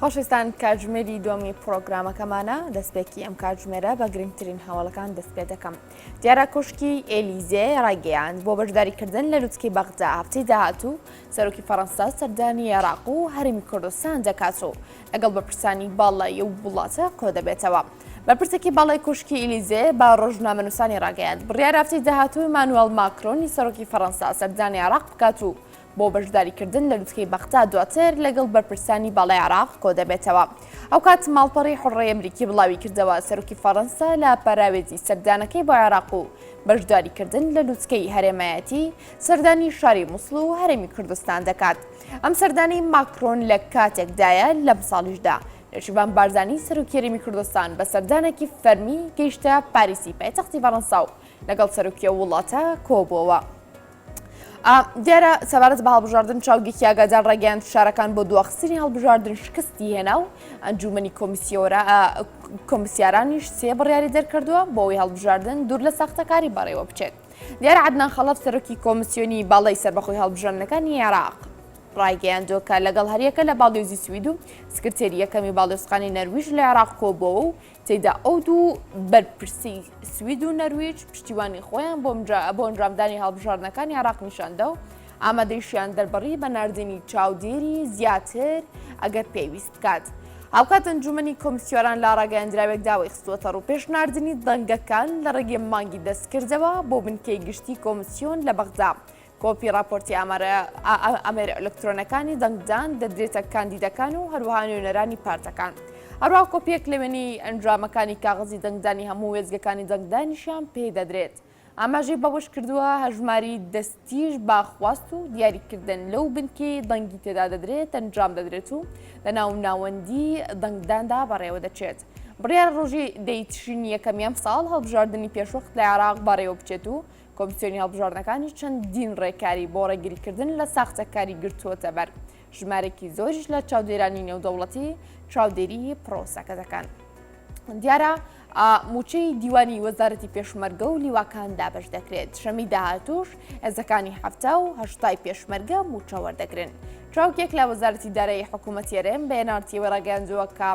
خۆشەویستان کاتژمێری دووەمی پرۆگرامەکەمانە دەستپێکی ئەم کاتژمێرە بە گرنگترین هەواڵەکان دەست پێ دەکەم. دیارە کۆشکی ئێلیزێ ڕایگەیاند بۆ بەشداریکردن لە لووتکەی بەغدا هەفتەی داهاتوو سەرۆکی فەڕەنسا سەردانی عێراق و هەرێمی کوردستان دەکات و لەگەڵ بەرپرسانی باڵای ئەو وڵاتە کۆ دەبێتەوە. بەرپرسێکی باڵای کۆشکی ئێلیزێ با ڕۆژنامەنووسانی ڕاگەیاند بڕیار هەفتەی داهاتوو ئیمانوێل ماکرۆنی سەرۆکی فەڕەنسا سەردانی عێراق بکات و بۆ بەشداریکردن لە لووتکەی بەغدا دواتر لەگەڵ بەرپرسانی باڵای عێراق کۆ دەبێتەوە. ئەو کات ماڵپەڕی حوڕێی ئەمریکی بڵاوی کردەوە سەرۆکی فەڕەنسا لە پەراوێزی سەردانەکەی بۆ عێراق و بەشداریکردن لە لووتکەی هەرێمایەتی سەردانی شاری مووسڵ و هەرێمی کوردستان دەکات. ئەم سەردانی ماکرۆن لە کاتێکدایە لەم ساڵیشدا نێچیروان بارزانی سەرۆکی هەرێمی کوردستان بە سەردانێکی فەرمی گەیشتە پاریسی پایتەختی فەڕەنسا و لەگەڵ سەرۆکی وڵاتە کۆبووەوە. دیارە سەبارەت بە هەڵبژاردن چاوگێکی ئاگادار ڕێگەیاند شارەکان بۆ دواخستنی هەڵبژاردن شکستی هێنا و ئەنجومەنی کۆمسیارانیش سێ بڕیاری دەرکردووە بۆ ئەوەی هەڵبژاردن دوور لە ساختەکاری بەڕێوە بچێت. دیارە عەدنان خەڵەف سەرۆکی کۆمسیۆنی باڵای سەربەخۆی هەڵبژاردنەکانی عێراق ڕایگەیاندووە کە لەگەڵ هەریەکە لە باڵێزی سوید و سکرتێری یەکەمی باڵێۆزخانی نەرویژ لە عێراق کۆبووە و تێیدا ئەو دوو بەرپرسی سوید و نەرویج پشتیوانی خۆیان بۆ ئەنجامدانی هەڵبژاردنەکانی عێراق نیشاندە و ئامادەیشیان دەربڕی بە ناردنی چاودێری زیاتر ئەگەر پێویست بکات. هاوکات ئەنجومەنی کۆمسیۆران لە ڕاگەیاندراوێک داوای خستووەتە ڕوو پێش ناردنی دەنگەکان لە ڕێگەی مانگی دەستکردەوە بۆ بنکەی گشتی کۆمسیۆن لە بەغدا. کۆپی راپۆرتی ئەمێرە ئەلکترۆنەکانی دەنگدان دەدرێتە کاندیدەکان و هەروەها نوێنەرانی پارتەکان. هەروەها کۆپیەک لە وێنەی ئەنجامەکانی کاغەزی دەنگدانی هەموو وێزگەکانی دەنگدانیشیان پێ دەدرێت. ئاماژەی بەوەش کردووە هەژماری دەستیش باخواست و دیاریکردن لەو بنکەی دەنگی تێدا دەدرێت ئەنجام دەدرێت و لە ناوناوەندی دەنگداندا بەڕێوە دەچێت. بڕیار ڕۆژی دەیتشین یەکەمیەم ساڵ هەڵبژاردننی پێشوەخت لە عێراق بەڕێوە بچێت و کۆمسیۆنی هەڵبژاردنەکانی چەندین ڕێکاری بۆ ڕێگریکردن لە ساختەکاری گرتووەتە بەر. ژمارێکی زۆریش لە چاودێرانی نێودەوڵەتی چاودێری پرۆسەکە دەکەن. دیارە موچەی دیوانی وەزارەتی پێشمەرگە و لیواکان دابش دەکرێت. شەمی داهاتووش هێزەکانی هەفتە و هەشتای پێشمەرگە موچە وەردەگرن. چاوکێک لە وەزارەتی دارایی حکوومەت یێرێم بە هێنارتیەوە ڕاگەیاندووە کە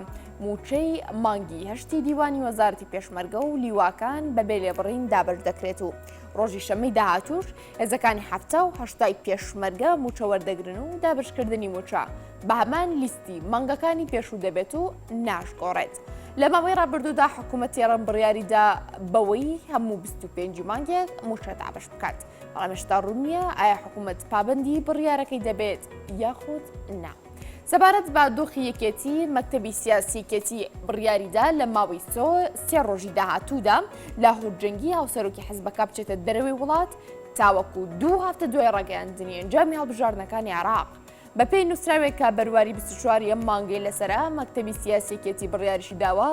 موچەی مانگی هەشتی دیوانی وەزارەتی پێشمەرگە و لیواکان بەبێ لێبڕین دابش دەکرێت و ڕۆژی شەمەی داهاتووش هێزەکانی هەفتە و هەشتای پێشمەرگە موچە وەردەگرن و دابشکردنی موچە بە هەمان لیستی مانگەکانی پێشوو دەبێت و ناشگۆڕێت. لە ماوەی ڕابردوودا حکوومەت یێرەم بڕیاریدا بەوەی هەموو 25 مانگێک موچە دابش بکات. بەڵام هێشتا ڕوون نییە ئایا حکوومەت پابەندی بڕیارەکەی دەبێت یاخود نا. سەبارەت بە دۆخی یەکێتی مەکتەبی سیاسیکێتی بڕیاریدا لە ماوەی سێ ڕۆژی داهاتوودا لە هەڵبژاردنی هاوسەرۆکی حیزبەکە بچێتە دەرەوەی وڵات تاوەکو 2 هەفتە دوای ڕاگەیاندنی ئەنجامی هەڵبژاردنەکانی عێراق. بەپێی نووسراوێک کە بەرواری 24 ئەم مانگەی لەسەرا مەکتەبی سیاسیکێتی بڕیاریشی داوە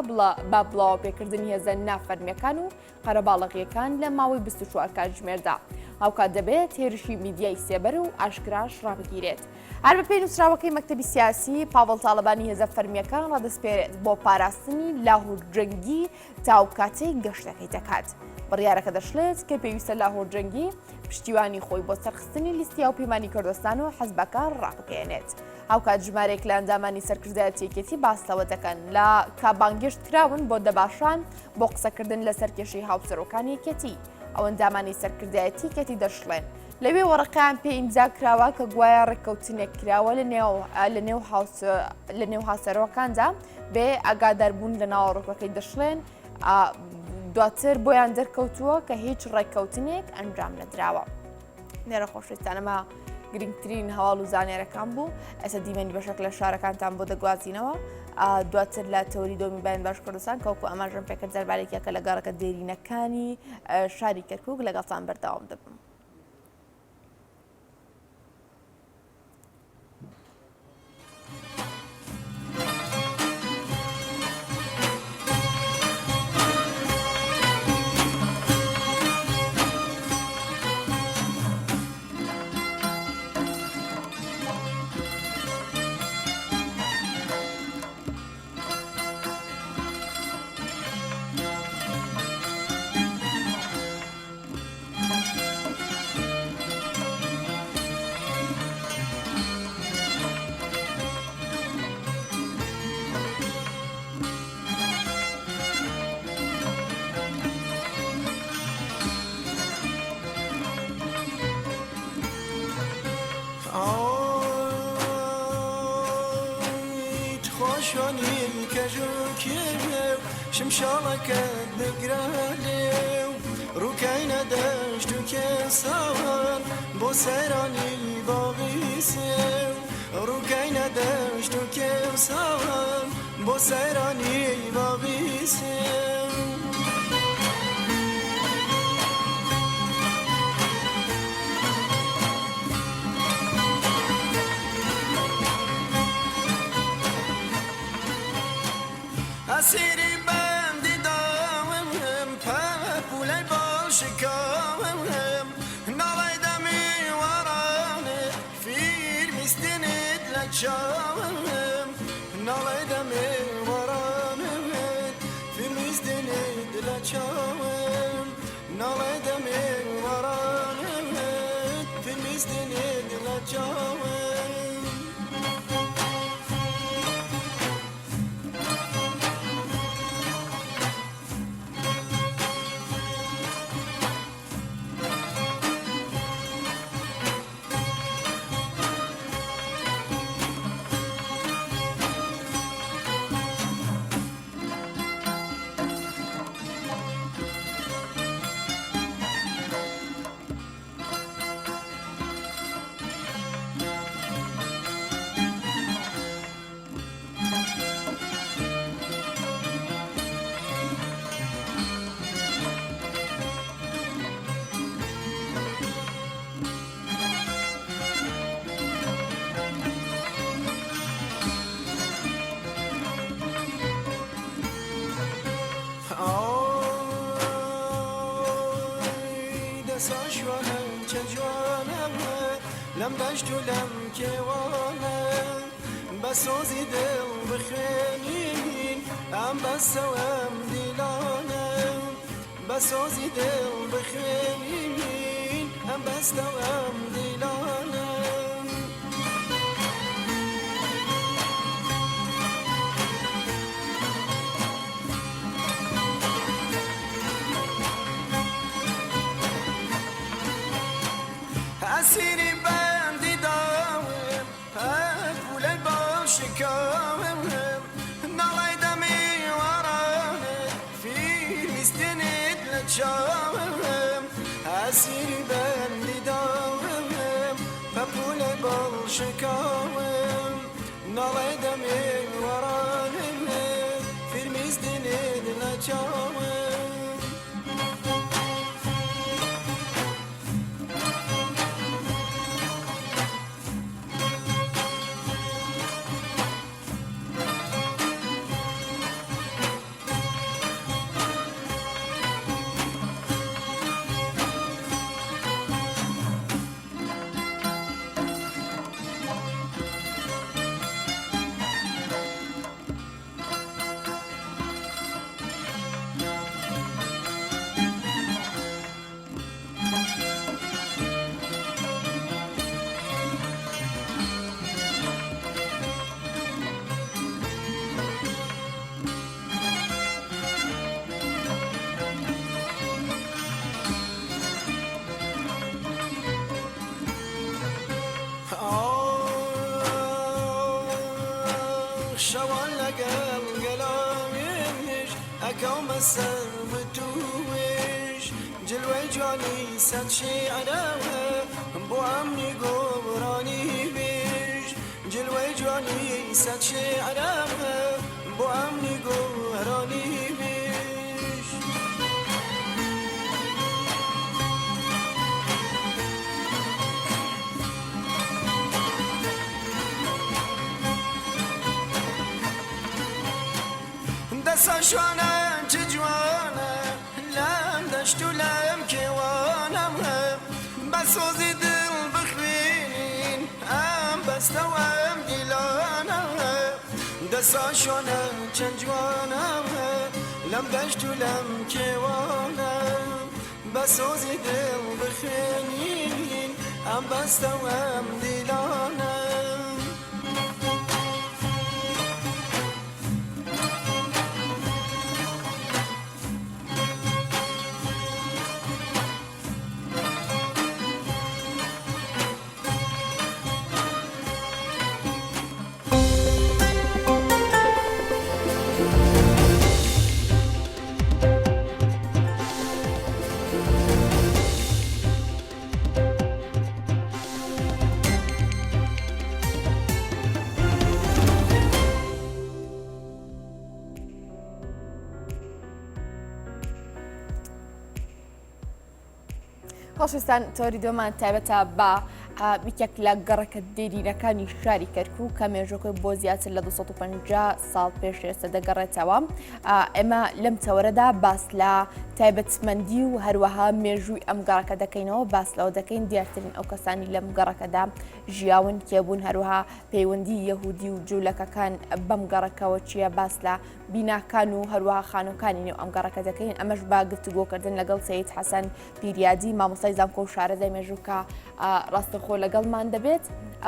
با بڵاو پێکردنی هێزە نافەرمیەکان و قەرەباڵغیەکان لە ماوەی 24 کاتژمێردا. ئەوکات دەبێت هێرشی میدیای سێبەر و ئاشکراش ڕابگیرێت. هەر بەپێی نووسراوەکەی مەکتەبی سیاسی پاوەڵ تاڵەبانی هێزە فەرمیەکان ڕادەسپێرێت بۆ پاراستنی لاهوورجەنگی تاوکاتەی گەشتەکەی دەکات. بڕیارەکە دەشڵێت کە پێویستە لاهوورجەنگی پشتیوانی خۆی بۆ سەرخستنی لیستی هاوپەیمانی کوردستان و حەزبەکە ڕابگەیەنێت. ئەوکات ژمارێک لە ئەندامانی سەرکردایەتی یەکێتی باسەوە دەکەن لە کابانگشت کراون بۆ دەباشان بۆ قسەکردن لەسەر کێشەی هاوسەرۆکانی یەکێتی. ئەو ئەندامانی سەرکردایەتی یەکێتی دەشڵێن لەوێ وەڕەکان پێ ئیمزا کراوە کە گوایە ڕێککەوتنێک کراوە لە نێو هاوسەرۆکاندا بێ ئاگاداربوون لە ناوەڕۆکەکەی دەشڵێن دواتر بۆیان دەرکەوتووە کە هیچ ڕێککەوتنێک ئەنجام نەدراوە. لێرە خۆشویستانەمە گرنگترین هەواڵ و زانێرەکان بوو. ئێستا دیمەنی بەشێک لە شارەکانتان بۆ دەگوازینەوە. دواتر لە تەوری دۆمی باین باش کوردستان کەوکو ئەماژەم پێکرد دەربارێکیەکە لە گەڕەکە دێرینەکانی شاری کەرکووک لەگەڵتان بەردەوام دەبم. باشانیم کجوکیم شمشالکت بگرالیم روکای نداشت و کسان با سرانی باقیسیم روکای نداشت و کسان با سرانی باقیسیم اسیری بندی داوم پپولی بال شکاوم نالای دمی ورانه فیلم استند لچاوم نالای دمی ورانه فیلم استند لچاوم نالای دمی ورانه فیلم استند لچاوم ساشوانم چجوانم لم دشت و لم كوانم بسوزي دل بخينين ام بسوام ديلانم بسوزي دل بخينين ام بسوام ديلانم اسیری بندی داوم پول با شکاوم نالای دمی ورانه فیلم استند لچاوم اسیری بندی داوم پول با شکاوم نالای دمی ورانه فیلم استند لچاوم شوال لقل قلامش اكوم السر متوش جلوي جاني سد شعراوه بو عمي قبراني بيش جلوي جاني سد شعراوه بو عمي قبراني بيش ساشوانم چجوانم لم دشت و لم کوانم بسوزی دل بخوینین ام بستوام دیلانم دساشوانم چجوانم لم دشت و لم کوانم بسوزی دل بخوینین ام بستوام دیلانم خۆشویستان تۆری دۆمان تایبەتە بە یەکێک لە گەڕەکە دێرینەکانی شاری کەرکووک کە مێژووەکەی بۆ زیاتر لە 250 ساڵ پێش ئێستا دەگەڕێتەوە. ئێمە لەم تەوەرەدا باس لە تایبەتمەندی و هەروەها مێژووی ئەم گەڕەکە دەکەینەوە، باس لەوە دەکەین دیارترین ئەو کەسانی لەم گەڕەکەدا ژیاون کێبوون، هەروەها پەیوەندی یەهودی و جوولەکەکان بەم گەڕەکەەوە چییە، باس لە بیناکان و هەروەها خانووکانی نێو ئەم گەڕەکە دەکەین. ئەمەش با گفتوگۆکردن لەگەڵ سەید حەسەن پیریادی مامۆستای زانکۆ و شارەزای مێژوو کە ڕاستەخۆ لەگەڵمان دەبێت.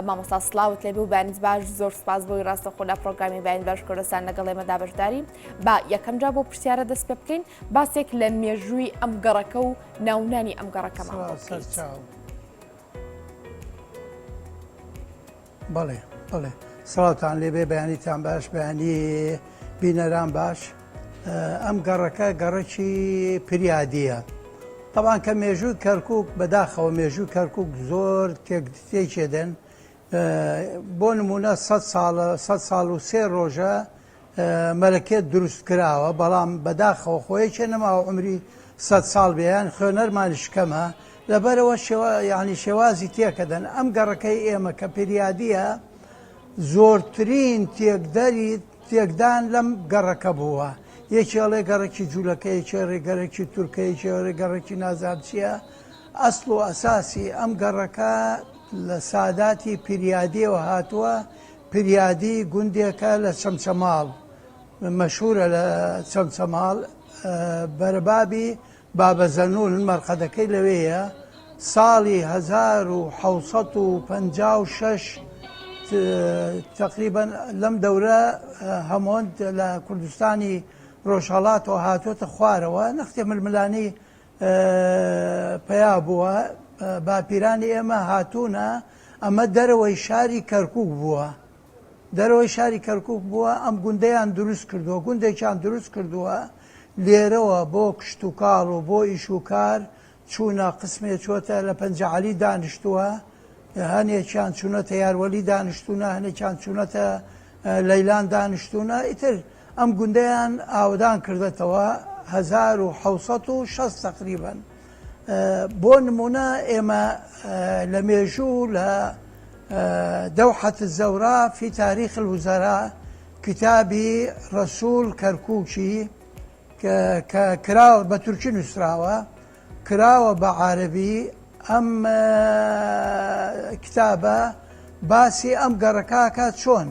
مامۆستا سڵاوت لێبێ و بەیانیت باش، زۆر سپاس بۆی ڕاستەخۆ لە پرۆگرامی بەیانی باش کوردستان لەگەڵ ئێمەدا بەشداری. با یەکەم جا بۆ پرسیارە دەست پێ بکەین، باسێک لە مێژووی ئەم گەڕەکە و ناونانی ئەم گەڕەکەمان بکەیت. بەڵێ بەڵێ سڵاوتان لێبێ، بەیانیتان باش، بەیانی بینەران باش. ئەم گەڕەکە گەڕێکی پریادیە. طبعاً کە مێژووی کەرکووک بەداخەوە مێژووی کەرکووک زۆر تێکێدن. بۆ نمونە 100 ساڵ و 3 ڕۆژە مەلەکێت دروست کراوە، بەڵام بەداخەوە خۆیەکێ نەماوە عمری 100 ساڵ بێیان خوێنەرمانیش کەمە، لەبەرەوە ینی شێوازی تێکەدەن. ئەم گەڕەکەی ئێمە کە پریادیە زۆرترین تێکدان لەم گەڕەکە بووە. یەکێڵێ گەڕێکی جوولەکە، یەکێڕێ گەڕێکی تورکە، یەکێڕێ گەڕێکی نازانچیە. ئەسڵ و ئەساسی ئەم گەڕەکە لە ساداتی پریادیەوە هاتووە. پریادی گوندێکە لە چەمچەماڵ، مەشهورە لە چەمچەماڵ، بەرەبابی بابەزەنون مەرقەدەکەی لەوەیە. ساڵی 1756 تقریبا لەم دەورە هەمووان لە کوردستانی ڕۆژهەڵاتەوە هاتوۆتە خوارەوە. نەختێ ململانی پیا بووە، باپیرانی ئێمە هاتوونە. ئەمە دەرەوەی شاری کەرکووک بووە، دەرەوەی شاری کەرکووک بووە. ئەم گوندەیان دروست کردووە، گوندێکیان دروست کردووە لێرەوە بۆ کشت و کاڵ و بۆ ئیش و کار چوونە. قسمێ چۆتە لە پەنجەعەلی دانیشتووە، هەنێکیان چوونەتە یاروەلی دانیشتوونە، هەنێکیان چوونەتە لەیلان دانیشتوونە. ئیتر ئەم گوندەیان ئاودان کردێتەوە 1760 تقریبا. بۆ نمونە ئێمە لە مێژوو لە دەوحەت الزەورا فی تاریخ الوزەرا کتابی ڕەسوول کەرکووکی کە کراوە بە تورکی نووسراوە، کراوە بە عارەبی. ئەم کتابە باسی ئەم گەڕەکە چۆن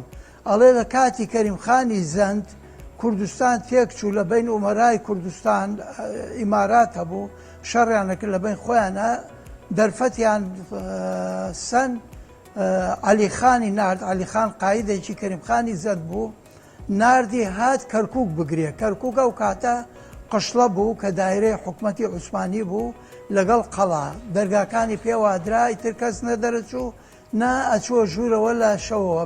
ئەڵێ لە کاتی کەریمخانی زەند کوردستان تێکچوو لە بین ئومەرای کوردستان ئیمارات هەبوو، شەڕیانەکرد لە بین خۆیانە، دەرفەتیان سەن عەلیخانی نارد. عەلیخان قایدێکی کەریمخانی زەند بوو، ناردی هات کەرکووک بگرێ. کەرکووک ئەو کاتە قشڵە بوو کە دایرەی حکومەتی عوسمانی بوو لەگەڵ قەڵا، دەرگاکانی پێوادرا، ئیتر کەس نەدەرەچوو، نا ئەچووە ژوورەوە لە شەوەوە.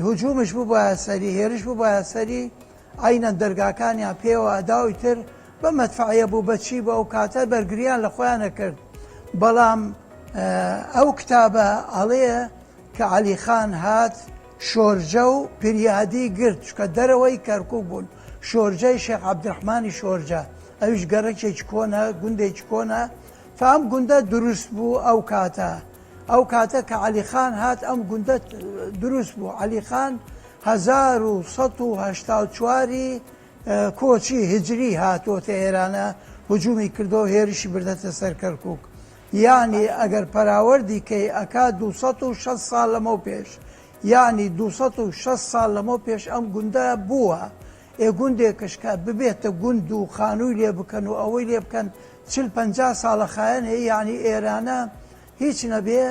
هجوومش بوو بە یاسەری، هێرش بوو بە یاسەری، عینەن دەرگاکانیان پێوەدا و ئیتر بە مەدفەعیە بوو بەچی بە ئەو کاتە بەرگریان لە خۆیانە کرد. بەڵام ئەو کتابە ئەڵێ کە عەلیخان هات شۆرجە و پریادی گرت، چکە دەرەوەی کەرکووک بوون. شۆرجەی شێخ عەبدوڕەحمانی شۆرجە، ئەویش گەڕێکێکی کۆنە، گوندێکی کۆنە. فەم گوندە دروست بوو ئەو کاتە کە عەلیخان هات ئەم گوندە دروست بوو. عەلیخان 1184 کۆچی هجری هاتۆتە ئێرانە، هجوومی کردەوە، هێرشی بردەتە سەر کەرکووک. یعنی ئەگەر پەراوەردی کەی ئەکا 260 ساڵ لەمەو پێش، یعنی 260 ساڵ لەمەو پێش ئەم گوندە بووە. گوندێکش کە ببێتە گوند و خانووی لێ بکەن و ئەوەی لێ بکەن 40-50 ساڵە خایەن هەیە، یعنی ئێرانە هیچ نەبێ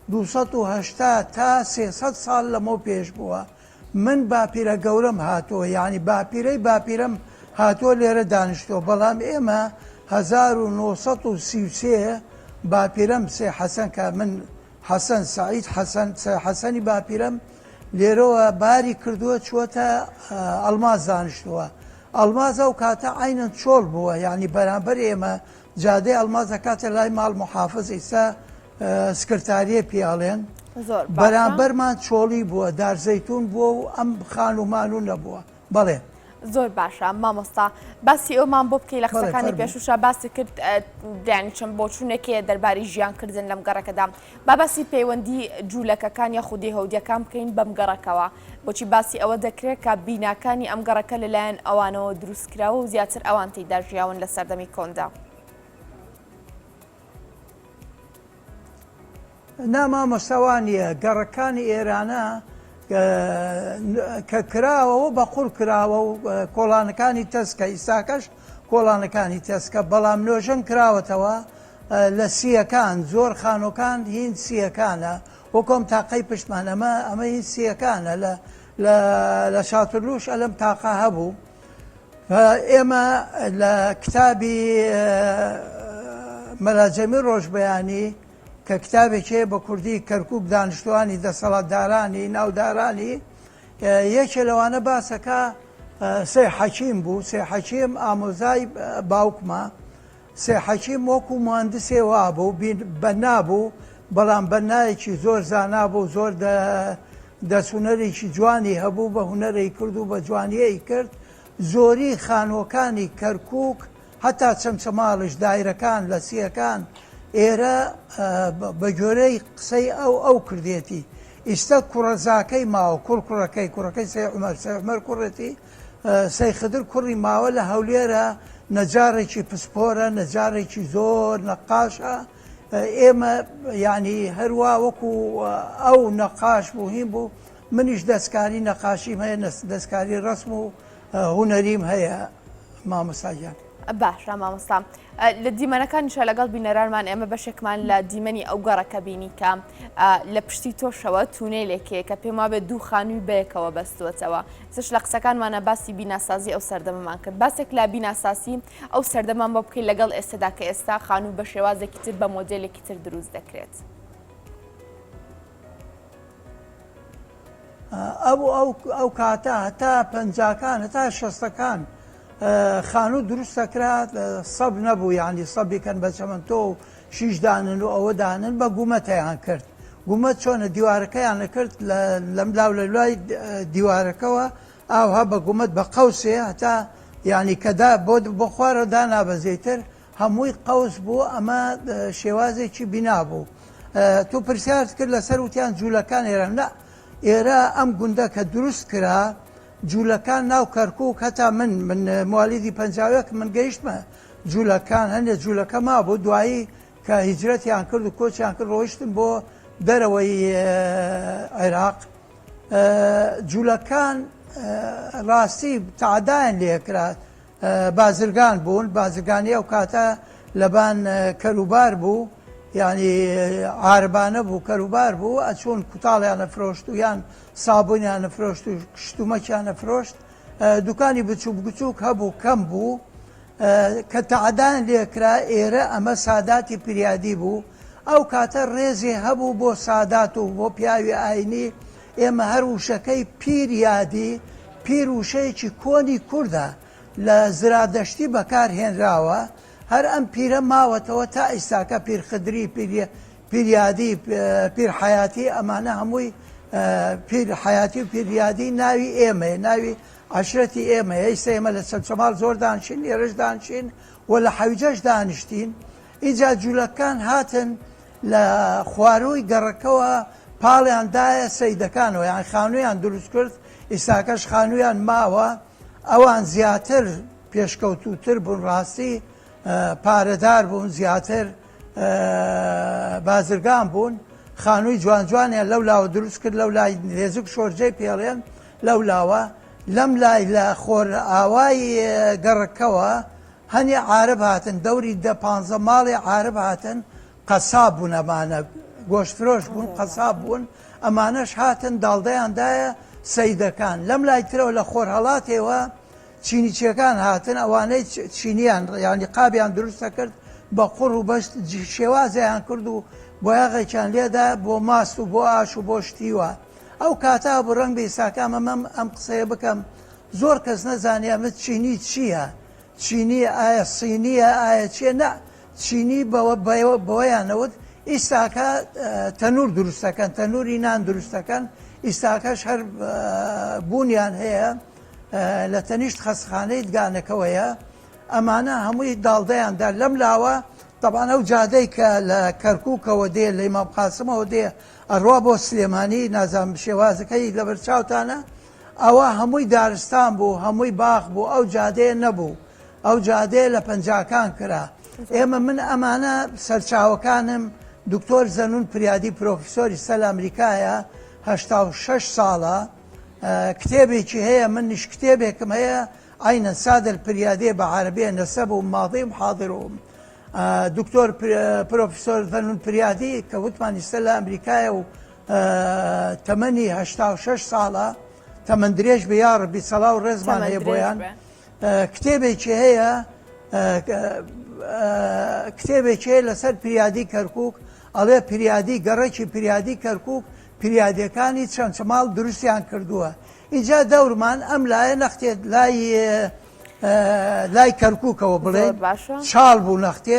280 تا 300 ساڵ لەمەو پێش بووە. من باپیرە گەورەم هاتووە، یعنی باپیرەی باپیرەم هاتووە لێرە دانیشتۆ. بەڵام ئێمە 1933 باپیرەم سێ حەسەن، کە من حەسەن سەعید حەسەنی باپیرەم لێرەوە باری کردووە، چووەتە ئەڵماز دانیشتووە. ئەڵماز ئەو کاتە عینەن چۆڵ بووە، یعنی بەرامبەر ئێمە جادەی ئەڵماز دەکاتە لای ماڵ محافظ، ئێستا سکرتاریە پیاڵێن، بەرامبەرمان چۆڵی بووە، دارزەیتون بووە و ئەم خانومان و نەبووە. بەڵێ زۆر باشە مامۆستا باسی ئەومان بۆ بکەی لە قسەکانی فەرموو. پێشوشە باسی کرد دیانی چەند بۆچوونێکەیە دەرباری ژیانکردن لەم گەڕەکەدا با باسی پەیوەندی جوولەکەکان یا خودی هەودیەکان بکەین بەم گەڕەکەوە بۆچی باسی ئەوە دەکرێت کە بیناکانی ئەم گەڕەکە لەلایەن ئەوانەوە دروستکراوە و زیاتر ئەوان تێیدا ژیاون لە سەردەمی کۆندا. نامامۆستاوانیە گەڕەکانی ئێرانە کە کراوەوە بە قوڕ کراوە و کۆڵانەکانی تەسکە ئیساکەش کۆڵانەکانی تەسکە بەڵام نوێژەن کراوەتەوە لە سیەکان زۆر خانۆکان هین سیەکانە وەکۆم تاقەی پشتمان ئەمە هین سیەکانە لە شاترلوش ئەلەم تاقا هەبوو ئێمە لە کتابی مەراجەمی ڕۆژبەیانی کە کتابێکێ بە کوردی کەرکوب دانیشتوانی دەسەڵاتدارانی ناودارانی یەکێ لەوانە باسەکە سێ حەکیم بوو سێ حەکیم ئامۆزای باوکمە سێ حەکیم وەکو مهندسێ وا بوو بەنا بوو بەڵام بەنایەکی زۆر زانا بوو زۆر دەسونەرێکی جوانی هەبوو بە هونەرەی کرد و بە جوانیەی کرد زۆری خانۆکانی کەرکووک هەتا چەمچەماڵش دایرەکان لە سیەکان ئێرە بە گۆرەی قسەی ئەو کردێتی ئیستا کوڕەزاکەی ماوە کوڕەکەی سێعمەر کوڕێتی سەیخدر کوڕی ماوە لە هەولێرە نەجارێکی پسپۆرە نەجارێکی زۆر نەقاشە ئێمە ینی هەروە وەکو ئەو نەقاش بوو هیم بوو منیش دەستکاری نەقاشیم هەیە دەستکاری ڕسم و هونەریم هەیە مامۆستاجان. باشە مامۆستا لە دیمەنەکانیشە لەگەڵ بینەرانمان ئێمە بەشێکمان لە دیمەنی ئەو گەڕەکە بینی کە لە پشتی تۆشەوە تونێلێکێ کە پێم وابێت دوو خانووی بەیەکەوە بەستوەتەوە سش لە قسەکانمانە باسی بیناسازی ئەو سەردەمەمان کرد باسێک لە بیناسازی ئەو سەردەمان بۆ بکەین لەگەڵ ئێستادا کە ئێستا خانوو بە شێوازێکی تر بە مۆدلێکی تر دروست دەکرێت. ئەو کاتە هەتا پەنجاکان هەتا شەستەکان خانوو دروست دەکرات سەب نەبوو یعنی سەبیکەن بە چەمەندۆ و شیشدانن و ئەوە دانن بە گومەتەیان کرد گومەت چۆنە دیوارەکەیان نەکرد لەم لاو لە لای دیوارەکەەوە ئاوها بە گومەت بە قەوسێ هەتا ینی کەدا بۆ خوارە دانابەزێتر هەمووی قەوس بوو ئەمە شێوازێکی بینا بوو تۆ پرسیارت کرد لەسەر وتیان جوولەکان ئێرە نە ئێرە ئەم گوندە کە دروست کرا جوولەکان ناو کەرکووک هەتا من موالیدی پەنجاوەک من گەیشتمە جوولەکان هەندێک جوولەکە ما بوو دوایی کە هیجرەتیان کرد و کۆچیان کرد ڕۆیشتن بۆ دەرەوەی عێراق جوولەکان ڕاستی تعدایان لێکرات بازرگان بوون بازرگانی ئەو کاتە لەبان کەروبار بوو ینی عاربانە بوو کەروبار بوو ئەچۆن کوتاڵیان نەفرۆشت و یان سابوونیان نەفرۆشت و شتومەکیان نەفرۆشت دوکانی بچووک هەبوو کەم بوو کە تعدایان لێکرا ئێرە ئەمە ساداتی پیریادی بوو ئەو کاتە ڕێزێ هەبوو بۆ سادات و بۆ پیاوی ئاینی ئێمە هەر وشەکەی پیریادی پیر وشەیەکی کۆنی کووردە لە زرادەشتی بەکارهێنراوە هەر ئەم پیرە ماوەتەوە تا ئیساکە پیرخدری پیریادی پیرحیاتی ئەمانە هەمووی پیرحیاتی و پیریادی ناوی ئێمە ناوی عشرەتی ئێمە ئێستا ئێمە لە چەمچەماڵ زۆر دانشین ئێرەش دانشین و لە حەویجەش دانیشتین ئینجا جوولەکان هاتن لە خواروی گەڕەکەوە پاڵیاندایە سەیدەکانەوە یان خانوویان دروست کرد ئیساکەش خانوویان ماوە ئەوان زیاتر پێشکەوتوتر بوون ڕاستی پارەدار بوون زیاتر بازرگان بوون خانووی جوانجوانیان لەو لاوە دروست کرد لەو لای نێزوک شۆرجەی پێڵێن لەو لاوە لەم لای لە خۆر ئاوای گەڕەکەوە هەنی عارب هاتن دەوری 15 ماڵی عارب هاتن قەساب بوون ئەمانە گۆشتفرۆش بوون قەساب بوون ئەمانەش هاتن داڵدەیاندایە سەیدەکان لەم لای ترەوە لە خۆر هەڵاتێەوە چینیچیەکان هاتن ئەوانەی چینیان ینی قابیان دروستە کرد بە قوڕ و بەشت شێوازیان کرد و بۆیاغێکیان لێدا بۆ ماست و بۆ ئاش و بۆ شتیوە ئەو کاتا بۆ ڕەنگ بە ئیساکامەمەم ئەم قسەیە بکەم زۆر کەس نەزانیامە چینی چییە چینی ئایا سینیە ئایا چیە نە چینی بەوەیانەوت ئیساکە تەنور دروستەکەن تەنوری نان دروستەکەن ئیساکەش هەر بوونیان هەیە لە تەنیشت خەسخانەی دگانەکەوەیە ئەمانە هەمووی داڵدەیاندا لەم لاوە طبعاً ئەو جادەی کە لە کەرکووکەوە دێ لە ئیمام قاسمەوە دێ ئەڕوا بۆ سلێمانی نازانم شێوازەکەی لە بەرچاوتانە ئەوە هەمووی دارستان بوو هەمووی باخ بوو ئەو جادەیە نەبوو ئەو جادەیە لە پەنجاکان کرا ئێمە من ئەمانە سەرچاوەکانم دکتۆر زەنون پریادی پرۆفیسۆری سەل ئەمریکایە 86 ساڵە کتێبێکی هەیە منیش کتێبێکم هەیە عینە سادر پریادێ بە عەرەبیە نەسەب و ماضیم حاضرهم دکتۆر پرۆفیسۆر زەنون پریادی کە وتمانی سەل لە ئەمریکایە و تەمەنی 86 ساڵە تەمەن درێژ بە یا ڕەبی سەڵا و ڕێزمان هەیە بۆیان کتێبێکی هەیە کتێبێکی هەیە لەسەر پریادی کەرکووک ئەڵێ پریادی گەڕێکی پریادی کەرکووک پریادەکانی چەند چماڵ دروستیان کردووە اینجا دەورمان ئەم لایە نەختێت لای کەرکووکەوە بڵێ چاڵ بوو نەختێ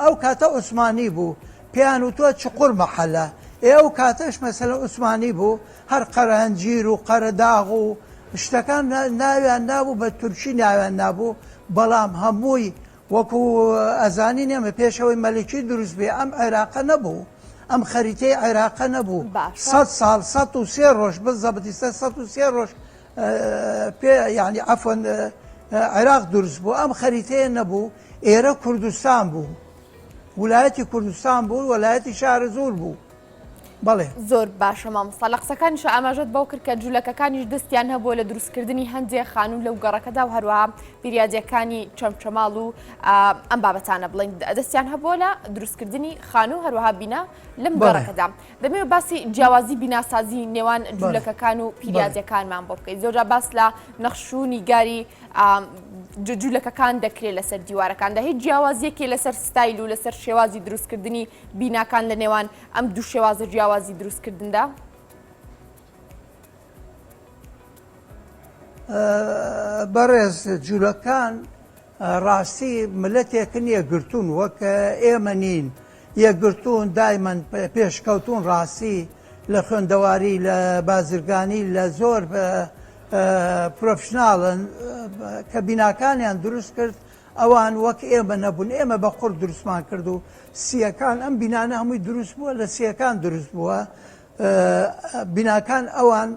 ئەو کاتە عوسمانی بوو پێیان وتووە چقور مەحەلە ئێوە کاتەش مەسەلە عوسمانی بوو هەر قەرەنجیر و قەرەداغ و شتەکان ناویان نابوو بە تورکی ناویان نابوو بەڵام هەمووی وەکو ئەزانی نێمە پێشەوەی مەلکی دروست بێ ئەم عێراقە نەبوو ئەم خەریتەی عێراقە نەبوو 100 ساڵ 103 ڕۆژ بزەبتیستە 103 ڕۆژ یعنی عەفوەن عێراق دروست بوو ئەم خەریتەیە نەبوو ئێرە کوردستان بوو ویلایەتی کوردستان بوو وەلایەتی شارە زۆر بوو بەڵێ زۆر باشە مامۆستا لە قسەکانیش ئاماژەت بەو کرد کە جوولەکەکانیش دەستیان هەبووە لە دروستکردنی هەندێک خانوو لەو گەڕەکەدا و هەروەها پیریادیەکانی چەمچەماڵ و ئەم بابەتانە بڵین دەستیان هەبووە لە دروستکردنی خانوو هەروەها بینا لەم گەڕەکەدا دەمەوێت باسی جیاوازی بیناسازی نێوان جوولەکەکان و پیریادیەکانمان بۆ بکەیت زۆرجار باس لە نەخش و نیگاری جوولەکەکان دەکرێت لەسەر دیوارەکاندا هیچ جیاوازیەکی لەسەر ستایل و لەسەر شێوازی دروستکردنی بیناکان لە نێوان ئەم دوو شێوازە جیاوازی دروستکردندا بەڕێز جوولەکان ڕاستی ملەتێکن یەکگرتوون وەک ئێمە نین یەکگرتوون دایمەن پێشکەوتون ڕاستی لە خوێندەواری لە بازرگانی لە زۆر پرۆفشناڵن کە بیناکانیان دروست کرد ئەوان وەک ئێمە نەبوون ئێمە بە قورد دروستمان کرد و سیەکان ئەم بینانە هەمووی دروست بووە لە سیەکان دروست بووە بیناکان ئەوان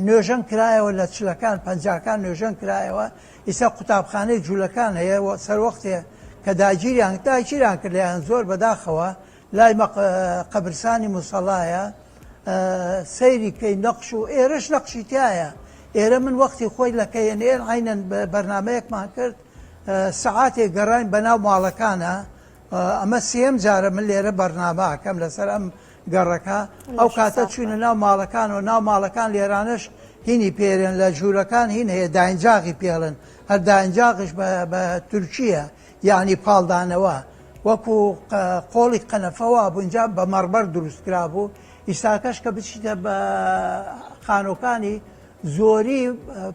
نوێژەن کرایەوە لە چلەکان پەنجاکان نوێژەن کرایەوە ئیسا قوتابخانەی جوولەکان هەیە سەروەختێ کە داگیریان کرد لەیان زۆر بەداخەوە لای قەبرستانی موسەڵایە سەیری کەی نەقش و ئێرەش نەقشی تایە ئێرە من وەختی خۆی لە کەیەنێن عینەن بەرنامەیەکمان کرد سەعاتێک گەڕاین بەناو ماڵەکانە ئەمە سێم جارە من لێرە بەرنامەکەم لەسەر ئەم گەڕەکە ئەو کاتە چوونە ناو ماڵەکان و ناو ماڵەکان لێرانش هینی پێرێن لە ژوورەکان هین هەیە داینجاغی پێڵن هەر داینجاغش بە تورکیە یعنی پاڵدانەوە وەکو قۆڵی قەنەفەوە بونجا بە مەڕبەر دروستکرا بوو ئیساکەش کە بچیتە بە خانۆکانی زۆری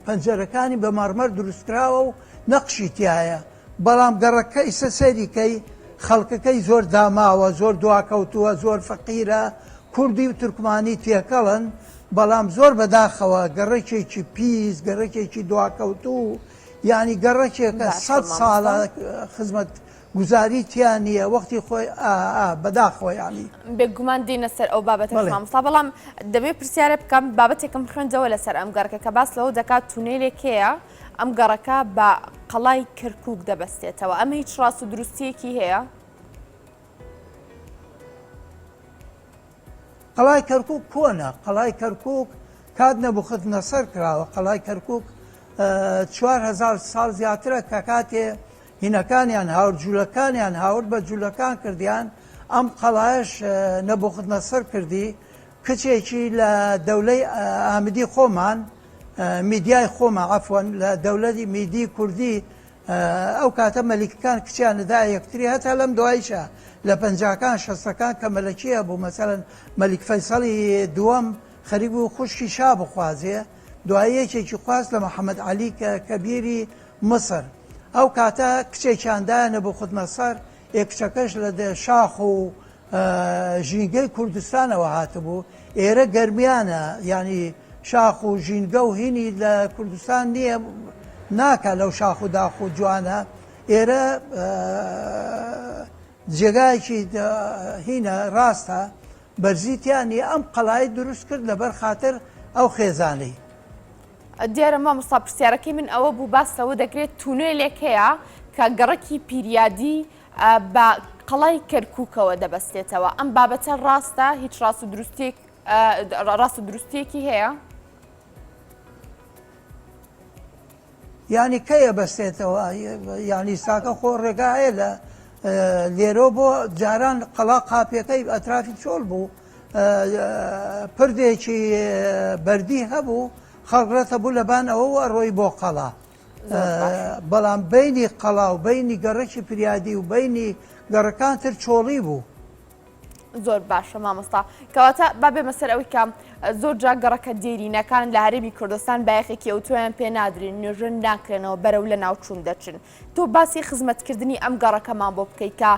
پەنجەرەکانی بە مەرمەر دروستکراوە و نەقشی تایە بەڵام گەڕەکە ئیسە سەریکەی خەڵکەکەی زۆر داماوە زۆر دواکەوتووە زۆر فەقیرە کوردی و تورکمانی تێکەڵن بەڵام زۆر بەداخەوە گەڕێکێکی پیس گەڕێکێکی دواکەوتوو یعنی گەڕێکێکە 100 ساڵە خزمەت گوزاری تیان نییە وەختی خۆی بەداخۆ ینی بێگومان دێنە سەر ئەو بابەتە مامۆستا بەڵام دەبێت پرسیارە بکەم بابەتێکم خوێندەوە لەسەر ئەم گەڕەکە کە باس لەوە دەکات تونێلێکەیە ئەم گەڕەکە بە قەڵای کەرکووک دەبەستێتەوە ئەمە هیچ ڕاست و دروستیەکی هەیە قەڵای کەرکووک کۆنە قەڵای کەرکووک کات نەبوخت نەسەر کراوە قەڵای کەرکووک 4000 ساڵ زیاترە کە کاتێ هینەکانیان هاورد جوولەکانیان هاورد بە جوولەکان کردیان ئەم قەڵایش نەبوخت نەسەر کردی کچێکی لە دەولەی ئامدی خۆمان میدیای خۆمان عەفوەن لە دەولەتی میدی کوردی ئەو کاتە مەلیکەکان کچیان ندا یەکتری هەتا لەم دوایشە لە پەنجاکان شەستەکان کە مەلەکیە بوو مەسەلەن مەلیک فەیسەڵی دووەم خەریک بوو خوشکی شا بخوازێ دوایەکێکی خواست لە محەممەد عەلی کەبیری مسر ئەو کاتە کچێکیاندایە نەبوخت نەسەر کچەکەش لە شاخ و ژینگەی کوردستانەوە هاتبوو ئێرە گەرمیانە ینی شاخ و ژینگە و هینی لە کوردستان نییە ناکە لەو شاخ و داخ و جوانە ئێرە جێگایکی هینە ڕاستە بەرزیتیانی ئەم قەڵای دروست کرد لەبەر خاتر ئەو خێزانەی دیارە مامۆستا پرسیارەکەی من ئەوە بوو باسەوە دەکرێت تونێلێک هەیە کە گەڕەکی پیریادی بە قەڵای کەرکووکەوە دەبەستێتەوە ئەم بابەتە ڕاستە هیچ ڕاست و دروستێکی هەیە ینی کەیە بەستێتەوە ینی ساکە خۆ ڕێگا هەیە لە لێرۆ بۆ جاران قەڵا قاپیەکەی ئەترافی چۆڵ بوو پردێکی بەردی هەبوو خەڵگرەتە بوو لەبان ئەوە ڕۆی بۆ قەڵا بەڵام بینی قەڵا و بینی گەڕێکی پریادی و بینی گەڕەکان تر چۆڵی بوو زۆر باشە مامۆستا کەواتە بابێ مەسەر ئەوەی کە زۆر جا گەڕەکە دێرینەکان لە هەرێمی کوردستان بایەخێکی ئەو تۆیان پێ نادرین نوێژن ناکرێنەوە بەرەو لە ناوچوون دەچن تۆ باسی خزمەتکردنی ئەم گەڕەکەمان بۆ بکەیت کە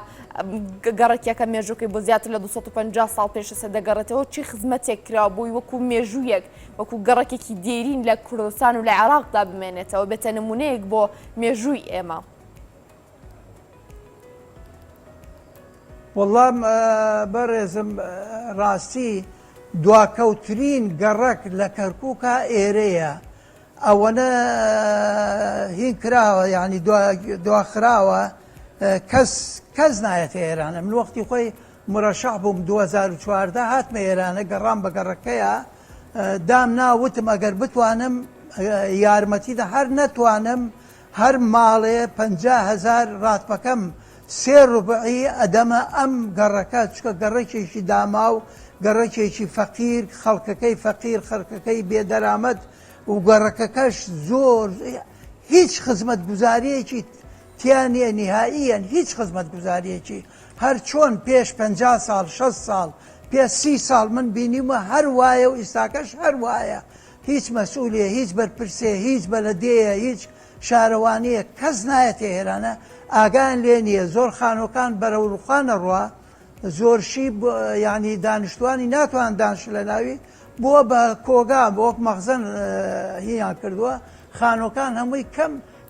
گەڕێکیەکە مێژووکەی بۆ زیاتر لە 250 ساڵ پێشەسە دەگەڕێتەوە چی خزمەتێک کراوە بۆی وەکو مێژوویەک وەکو گەڕێکێکی دێرین لە کوردستان و لە عێراقدا بمێنێتەوە بێتە نمونەیەک بۆ مێژووی ئێمە وەڵام بەڕێزم ڕاستی دواکەوترین گەڕەک لە کەرکووکە ئێرەیە ئەوەنە هین کراوە ینی دواخراوە کەس نایەتە ئێرانە من وەختی خۆی مرەشەح بووم 2014 هاتمە ئێرانە گەڕام بە گەڕەکەیە دام ناوتم ئەگەر بتوانم یارمەتیدا هەر نەتوانم هەر ماڵێ 50,000 ڕاتبەکەم سێ ڕوبعی ئەدەمە ئەم گەڕەکە چکە گەڕێکێکی داما و گەڕێکێکی فەقیر خەڵکەکەی فەقیر خەڵکەکەی بێدەرامەت و گەڕەکەکەش زۆر هیچ خزمەت گوزاریەکی تیانە نهائیەن هیچ خزمەت گوزاریەکی هەر چۆن پێش 50 ساڵ 6 ساڵ پێ 30 ساڵ من بینیمە هەر وایە و ئیستاکەش هەر وایە هیچ مەسئولیە هیچ بەرپرسێ هیچ بەلەدەیە هیچ شارەوانەیە کەس نایەتە ئێرانە ئاگان لێ نییە زۆر خانۆکان بەرەو ڕوخانە ڕوا زۆرشی ینی دانیشتوانی ناتوان دانش لە ناوی بۆ بە کۆگا بۆ وەک مەخزن هییان کردووە خانۆکان هەمووی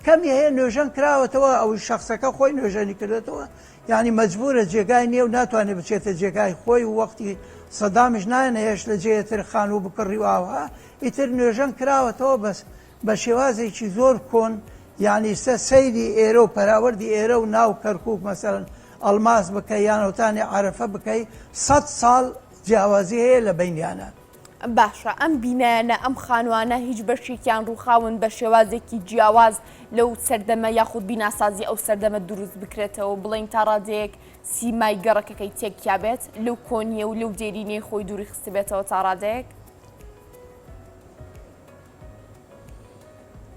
کەمی هەیە نوێژەن کراوەتەوە ئەوی شخصەکە خۆی نوێژەنی کردێتەوە ینی مەجبورە جێگای نییە و ناتوانێت بچێتە جێگای خۆی و وەختی سەدامیش نایەنە هێش لە جێتر خان و بکڕی واوە ئیتر نوێژەن کراوەتەوە بەس بە شێوازێکی زۆر کۆن یعنی سەیری ئێرە و پەراوەردی ئێرە و ناو کەرکووک مەسەرەن ئەڵماس بکەی یانەوتانی عرەفە بکەی 100 ساڵ جیاوازی هەیە لە بینیانە باشە ئەم بینایانە ئەم خانوانە هیچ بەشێکیان ڕووخاون بە شێوازێکی جیاواز لەو سەردەمە یاخود بیناسازی ئەو سەردەمە دروست بکرێتەوە بڵین تا ڕادەیەک سیمای گەڕەکەکەی تێکیا بێت لەو کۆنیە و لەو دێرینەی خۆی دووری خستی بێتەوە تا ڕادەیەک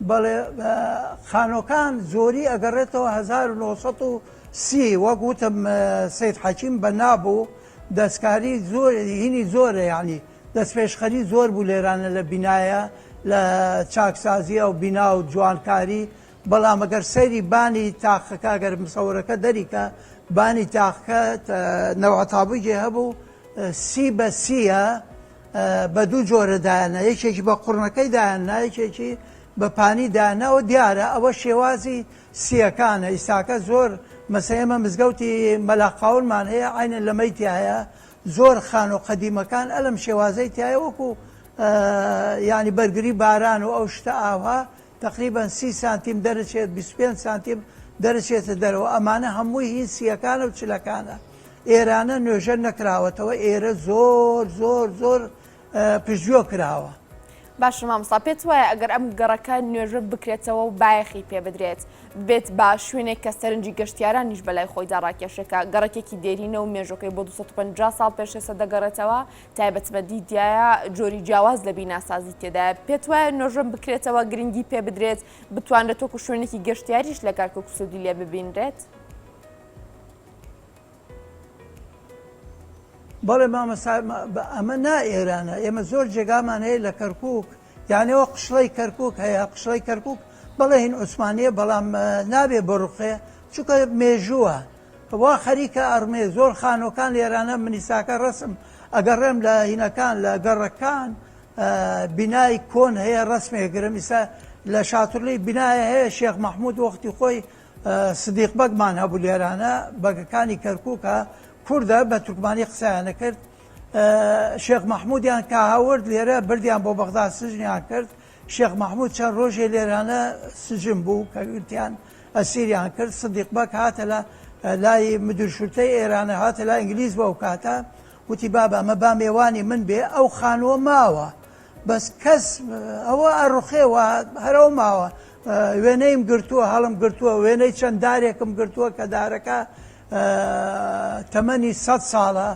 بەڵێ خانۆکان زۆری ئەگەڕێتەوە 1930 وەک وتم سید حەکیم بە نابوو دەستکاری زۆر هینی زۆرە یعنی دەستپێشخەری زۆر بوو لێرانە لە بینایە لە چاکسازیە و بینا و جوانکاری بەڵام ئەگەر سەیری بانی تاقەکە ئەگەر مسەورەکە دەریکە بانی تاقەکە نەوەتابووی جێ هەبوو 30 بە 30 بە دوو جۆرە دایانە یەکێکی بە قوڕنەکەی دایاننا یەکێکی بە پانی داناوە دیارە ئەوە شێوازی سیەکانە ئیساکە زۆر مەسەیەمە مزگەوتی مەلاقاولمان هەیە عینە لەمەی تایە زۆر خان و قەدیمەکان ئەلم شێوازەی تایە وەکو ینی بەرگری باران و ئەو شتە ئاوا تقریبا 30 سانتیم دەرەچێت 25 سانتیم دەرەچێتە دەرەوە ئەمانە هەمووی هین سیەکانە و چلەکانە ئێرانە نوێژە نەکراوەتەوە ئێرە زۆر زۆر زۆر پژوە کراوە باشە مامۆستا پێت وایە ئەگەر ئەم گەڕەکە نوێژە بکرێتەوە و بایەخی پێ بدرێت بێت بە شوێنێک کە سەرنجی گەشتیارانیش بەلای خۆیدا ڕاکێشەکە گەڕێکێکی دێرینە و مێژۆکەی بۆ 250 ساڵ پێشێسە دەگەڕێتەوە تایبەتمەدی دیایە جۆری جیاواز لە بیناسازی تێدایە پێت وایە نوێژە بکرێتەوە گرنگی پێ بدرێت بتوانێت تۆکو شوێنێکی گەشتیاریش لە کارکۆک سوودی لێ ببینرێت بەڵێ مامەسا ئەمە نائێرانە ئێمە زۆر جێگامان هەیە لە کەرکووک یانەوە قشڵەی کەرکووک هەیە قشڵەی کەرکووک بەڵێ هین عوسمانیە بەڵام نابێ بەڕوخێ چونکە مێژووە وا خەریکە ئەڕمێ زۆر خانۆکان لێرانە منیساکە ڕسم ئەگەڕێم لە هینەکان لە گەڕەکان بینای کۆن هەیە ڕسمێگرم ئیسا لە شاتوڕی بینایە هەیە شێخ مەحموود وەختی خۆی سدیق بەگمان هەبوو لێرانە بەگەکانی کەرکووکە کووردە بە تورکمانی قسەیانە کرد شێخ مەحمودیان کە هاورد لێرە بردیان بۆ بەغدا سژنیان کرد شێخ مەحموود چەند ڕۆژێ لێرانە سژن بوو کە گوتیان ئەسیریان کرد سدیق بەگ هاتە لە لای مدرشورتەی ئێرانە هاتە لای ئینگلیز بە ئەو کاتە وتی بابە ئەمە با میێوانی من بێ ئەو خانووە ماوە بەس کەس ئەوە ئەڕوخێوە هەرەو ماوە وێنەیم گرتووە هەڵم گرتووە وێنەی چەند دارێکم گرتووە کە دارەکە تەمەنی 100 ساڵە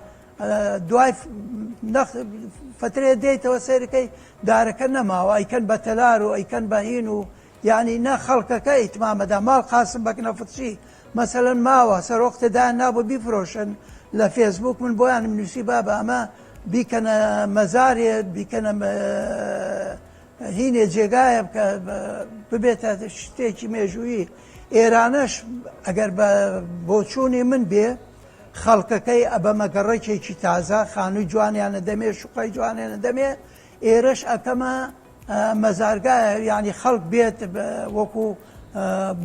دوای فترێ دێیتەوە سەرەکەی دارەکە نەماوە ئەیکەن بە تەلار و ئەیکەن بە هین و یعنی نە خەڵکەکە ئیتمامەدا ماڵ قاسم بەکنەفتچی مەسەلەن ماوە سەرۆختەدا نابوو بیفرۆشن لە فێسبوک من بۆیانم نووسی بابە ئەمە بیکەنە مەزارێت بیکەنە هینێ جێگایە بکە ببێتە شتێکی مێژووی ئێرانەش ئەگەر بۆچوونی من بێ خەڵکەکەی ئەبە مەگەڕێکێکی تازە خانووی جوانیانە دەمێ شوقای جوانیانە دەمێ ئێرەش ئەکەمە مەزارگایە ینی خەڵک بێت وەکو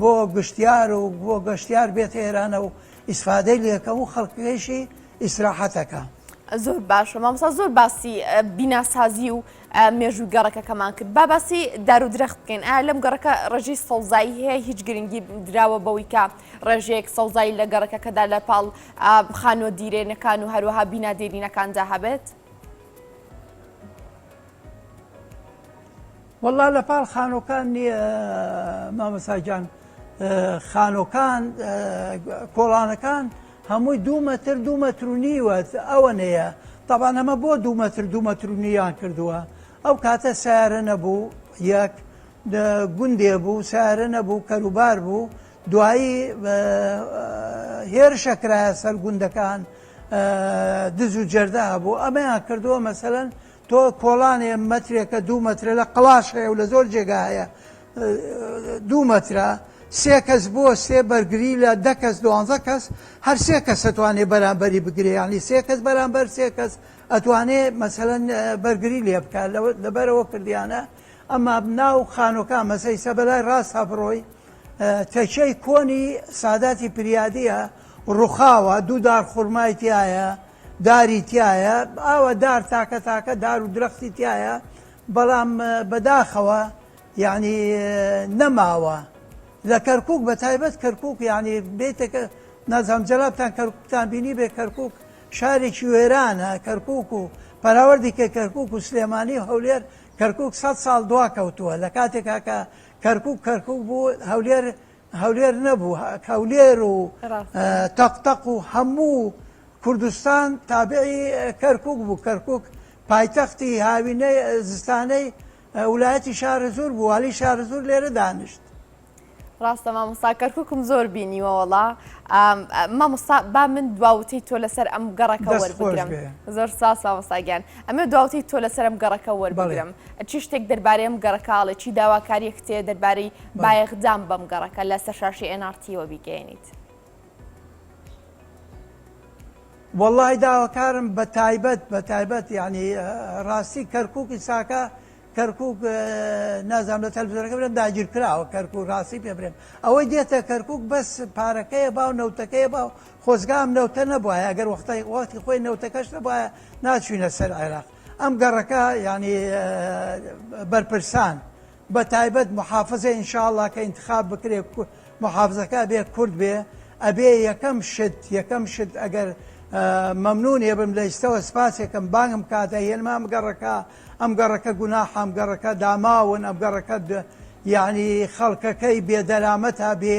بۆ گشتیار و بۆ گەشتیار بێت ئێرانە و ئیسفادەی لێکە و خەڵکەکەیشی ئیسراحەتەکە زۆر باشە مامۆستا زۆر باسی بیناسازی و مێژووی گەڕەکەکەمان کرد با باسی دار و درەخت بکەین ئایا لەم گەڕەکە ڕێژەی سەوزایی هەیە هیچ گرنگی دراوە بەوەی کە ڕێژەیەک سەوزایی لە گەڕەکەکەدا لە پاڵ خانوە دیرێنەکان و هەروەها بینا دێرینەکاندا هەبێت والله لە پاڵ خانۆکان نییە مامەساجان خانۆکان کۆڵانەکان هەمووی 2 مەتر 2 مەتر و نیوە ئەوە نەیە تەبان ئەمە بۆ 2 مەتر 2 مەتر و نییان کردووە ئەو کاتە سیارە نەبوو یەک گوندێ بوو سیارە نەبوو کەروبار بوو دوایی هێرشەکرایە سەر گوندەکان دز و جەردە هەبوو ئەمەیان کردووە مەسەلەن تۆ کۆڵانێ مەترێکە 2 مەترە لە قڵاش هەیە و لە زۆر جێگا هەیە 2 مەترە 3 کەس بۆ 3 بەرگری لە 10 کەس 12 کەس هەر 3 کەس ئەتوانێ بەرامبەری بگرێ ینی 3 کەس بەرامبەر 3 کەس ئەتوانێ مەسەلەن بەرگری لێ بکات لەبەرەوە کردیانە ئەمما ناو خانۆکان مەسەی سەبەلای ڕاست هەبڕۆی تەکەی کۆنی ساداتی پریادیە ڕووخاوە 2 دار خوڕمای تایە داری تایە ئاوە دار تاکە تاکە دار و درەختی تایە بەڵام بەداخەوە یعنی نەماوە لە کەرکووک بە تایبەت کەرکووک یعنی بێتێکە نازام جەلابتان کەرکووکتان بینی بێ کەرکووک شارێکی وێرانە کەرکووک و پەراوەردێکە کەرکووک و سلێمانی هەولێر کەرکووک 100 ساڵ دوا کەوتووە لە کاتێکا کە کەرکووک بوو هەولێر نەبوو هەولێر و تەقتەق و هەموو کوردستان تابعی کەرکووک بوو کەرکووک پایتەختی هاوینەی زستانەی وڵایەتی شارەزور بوو والی شارەزور لێرە دانیشت ڕاستە مامۆستا کەرکووکم زۆر بینیوە وەڵا مامۆستا با من دواوتەی تۆ لەسەر ئەم گەڕەکە وەربگرم زۆر ساس مامۆستاگیان ئەمە دواوتەی تۆ لەسەر ئەم گەڕەکە وەربگرم چی شتێک دەربارەی ئەم گەڕەکاڵە چی داواکاریەک تێ دەربارەی بایەخدام بەم گەڕەکە لە سەرشاشی NRTەوە بیگەێنیت والله داواکارم بە تایبەت ینی ڕاستی کەرکووکی ساکە کەرکووک نازانام لە تەلەڤیزۆنەکە برێن داگیر کراوە کەرکووک ڕاستی پێ برێن ئەوەی دێتە کەرکووک بەس پارەکەیە با و نەوتەکەیە با و خۆزگام نەوتە نەبووە ئەگەر وەختی خۆی نەوتەکەش نەبووە ناچوینە سەر عێراق ئەم گەڕەکە ینی بەرپرسان بە تایبەت محافزە ئینشاءڵڵا کە ئینتخاب بکرێ محافزەکە بێ کورد بێ ئەبێ یەکەم شت ئەگەر مەمنونێ بم لە ئێستەوە سپاسێکم بانگم کاتە هێنما ئەم گەڕەکە ئەم گەڕەکە گوناح ئەم گەڕەکە داماون ئەم گەڕەکە یعنی خەڵکەکەی بێدەرامەتە بێ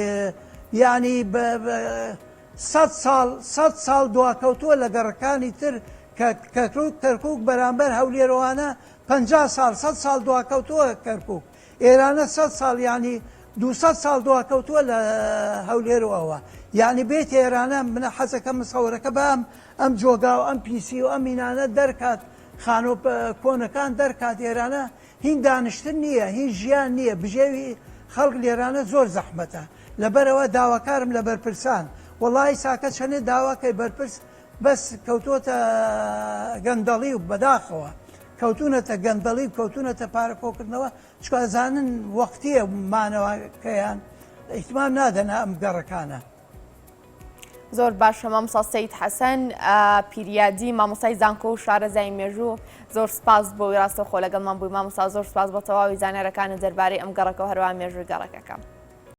یعنی 100 ساڵ دواکەوتووە لە گەڕەکانی تر کەرکووک بەرامبەر هەولێرەوانە 50 ساڵ 100 ساڵ دواکەوتووە کەرکووک ئێرانە 100 ساڵ ینی 200 ساڵ دواکەوتووە لە هەولێرەوە یعنی بێت ئێرانە منە حەزەکە مسەوەرەکە بە ئەم جۆگا و ئەم پیسی و ئەم مینانە دەرکات خانۆ کۆنەکان دەرکات ئێرانە هین دانیشتن نییە هین ژیان نییە بژێوی خەڵک لێرانە زۆر زەحمەتە لەبەرەوە داواکارم لە بەرپرسان وەڵی ساکە چەنێ داواکەی بەرپرس بەس کەوتۆتە گەندەڵی و بەداخەوە کەوتونەتە گەندەڵی کەوتونەتە پارەکۆکردنەوە چکازانن وەختیە مانەوەکەیان ئیحتیمال نادەنا ئەم گەڕەکانە. زۆر باشە مامۆستا سەید حەسەن پیریادی مامۆستای زانکۆ و شارەزای مێژوو زۆر سپاس بۆی ڕاستەوخۆ لەگەڵمان بووی مامۆستا زۆر سپاس بۆ تەواوی زانیارەکانت دەربارەی ئەم گەڕەکە و هەروە مێژووی گەڕەکەکە.